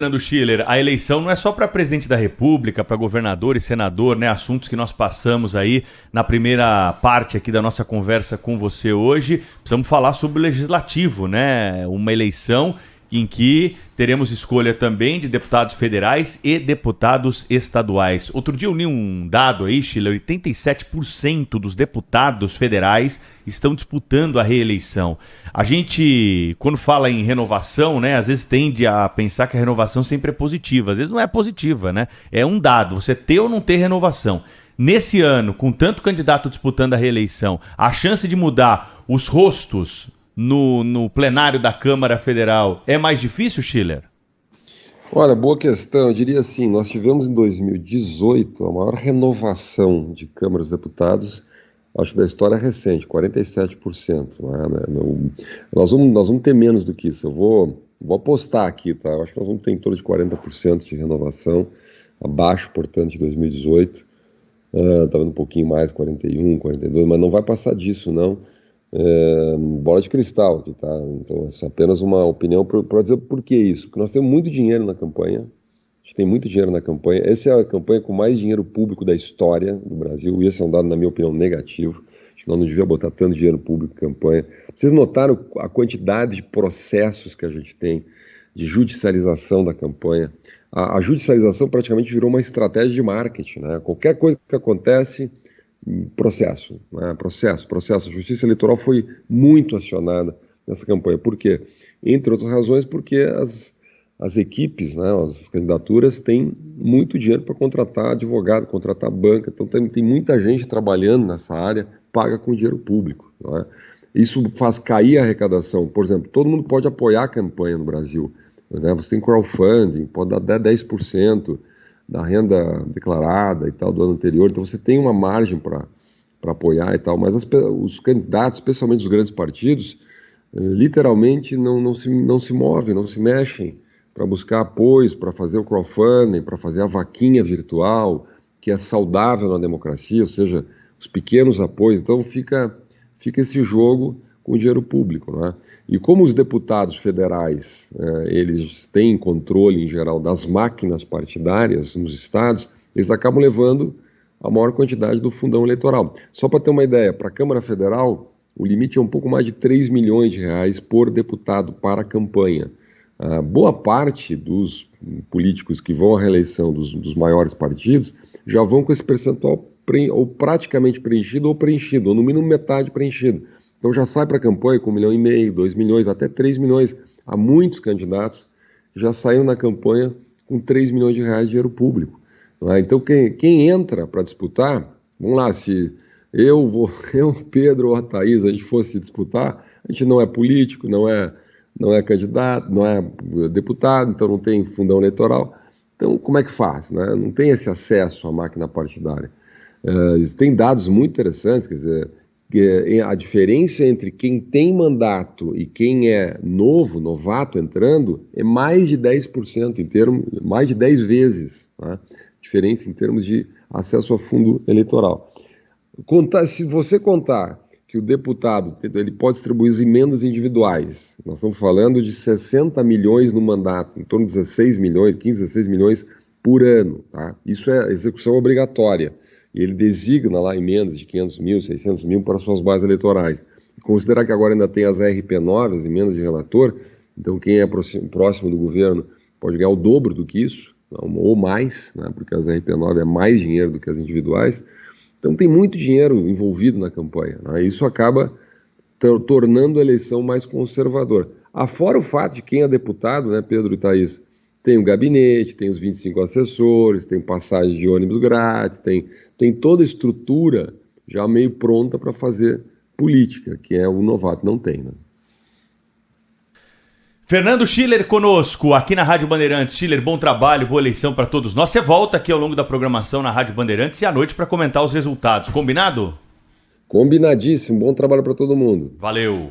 Fernando Schiller, a eleição não é só para presidente da República, para governador e senador, né? Assuntos que nós passamos aí na primeira parte aqui da nossa conversa com você hoje. Precisamos falar sobre o legislativo, né? Uma eleição em que teremos escolha também de deputados federais e deputados estaduais. Outro dia eu li um dado aí, Schiller, 87% dos deputados federais estão disputando a reeleição. A gente, quando fala em renovação, né, às vezes tende a pensar que a renovação sempre é positiva. Às vezes não é positiva, né? É um dado, você ter ou não ter renovação. Nesse ano, com tanto candidato disputando a reeleição, a chance de mudar os rostos no plenário da Câmara Federal é mais difícil, Schiller? Olha, boa questão. Eu diria assim, nós tivemos em 2018 a maior renovação de câmaras de deputados, acho, da história recente, 47%. Nós vamos ter menos do que isso. Eu vou apostar aqui, tá? Eu acho que nós vamos ter em torno de 40% de renovação, abaixo, portanto, de 2018. Tá vendo um pouquinho mais, 41, 42, mas não vai passar disso, não. Bola de cristal aqui, tá? Então, é apenas uma opinião para dizer por que isso. Porque nós temos muito dinheiro na campanha, a gente tem muito dinheiro na campanha. Essa é a campanha com mais dinheiro público da história do Brasil, e esse é um dado, na minha opinião, negativo. Acho que nós não devíamos botar tanto dinheiro público em campanha. Vocês notaram a quantidade de processos que a gente tem, de judicialização da campanha? A judicialização praticamente virou uma estratégia de marketing, né? Qualquer coisa que acontece, processo, né? Processo. A Justiça Eleitoral foi muito acionada nessa campanha. Por quê? Entre outras razões, porque as equipes, né, as candidaturas têm muito dinheiro para contratar advogado, contratar banca. Então tem muita gente trabalhando nessa área, paga com dinheiro público, não é? Isso faz cair a arrecadação. Por exemplo, todo mundo pode apoiar a campanha no Brasil, né? Você tem crowdfunding, pode dar até 10% da renda declarada e tal do ano anterior, então você tem uma margem para apoiar e tal, mas os candidatos, especialmente os grandes partidos, literalmente não se movem, não se mexem para buscar apoios, para fazer o crowdfunding, para fazer a vaquinha virtual, que é saudável na democracia, ou seja, os pequenos apoios. Então fica esse jogo com o dinheiro público, não é? E como os deputados federais, eles têm controle, em geral, das máquinas partidárias nos estados, eles acabam levando a maior quantidade do fundão eleitoral. Só para ter uma ideia, para a Câmara Federal, o limite é um pouco mais de 3 milhões de reais por deputado para a campanha. Boa parte dos políticos que vão à reeleição dos maiores partidos já vão com esse percentual ou praticamente preenchido, ou no mínimo metade preenchido. Então já sai para a campanha com 1,5 milhão, 2 milhões, até 3 milhões. Há muitos candidatos que já saíram na campanha com 3 milhões de reais de dinheiro público. Não é? Então quem entra para disputar, vamos lá, se eu, Pedro ou a Thaís, a gente fosse disputar, a gente não é político, não é candidato, não é deputado, então não tem fundão eleitoral. Então como é que faz, né? Não tem esse acesso à máquina partidária. Tem dados muito interessantes, quer dizer, a diferença entre quem tem mandato e quem é novato entrando, é mais de 10%, mais de 10 vezes, né? Diferença em termos de acesso a fundo eleitoral. Se você contar que o deputado ele pode distribuir as emendas individuais, nós estamos falando de 60 milhões no mandato, em torno de 16 milhões, 15, 16 milhões por ano, tá? Isso é execução obrigatória. E ele designa lá emendas de 500 mil, 600 mil para suas bases eleitorais. E considerar que agora ainda tem as RP9, as emendas de relator, então quem é próximo do governo pode ganhar o dobro do que isso, ou mais, né, porque as RP9 é mais dinheiro do que as individuais. Então tem muito dinheiro envolvido na campanha, né? Isso acaba tornando a eleição mais conservadora. Afora o fato de quem é deputado, né, Pedro e Thaís, tem o gabinete, tem os 25 assessores, tem passagem de ônibus grátis, tem toda a estrutura já meio pronta para fazer política, que é o novato não tem, né? Fernando Schiller conosco aqui na Rádio Bandeirantes. Schiller, bom trabalho, boa eleição para todos nós. Você volta aqui ao longo da programação na Rádio Bandeirantes e à noite para comentar os resultados. Combinado? Combinadíssimo, bom trabalho para todo mundo. Valeu.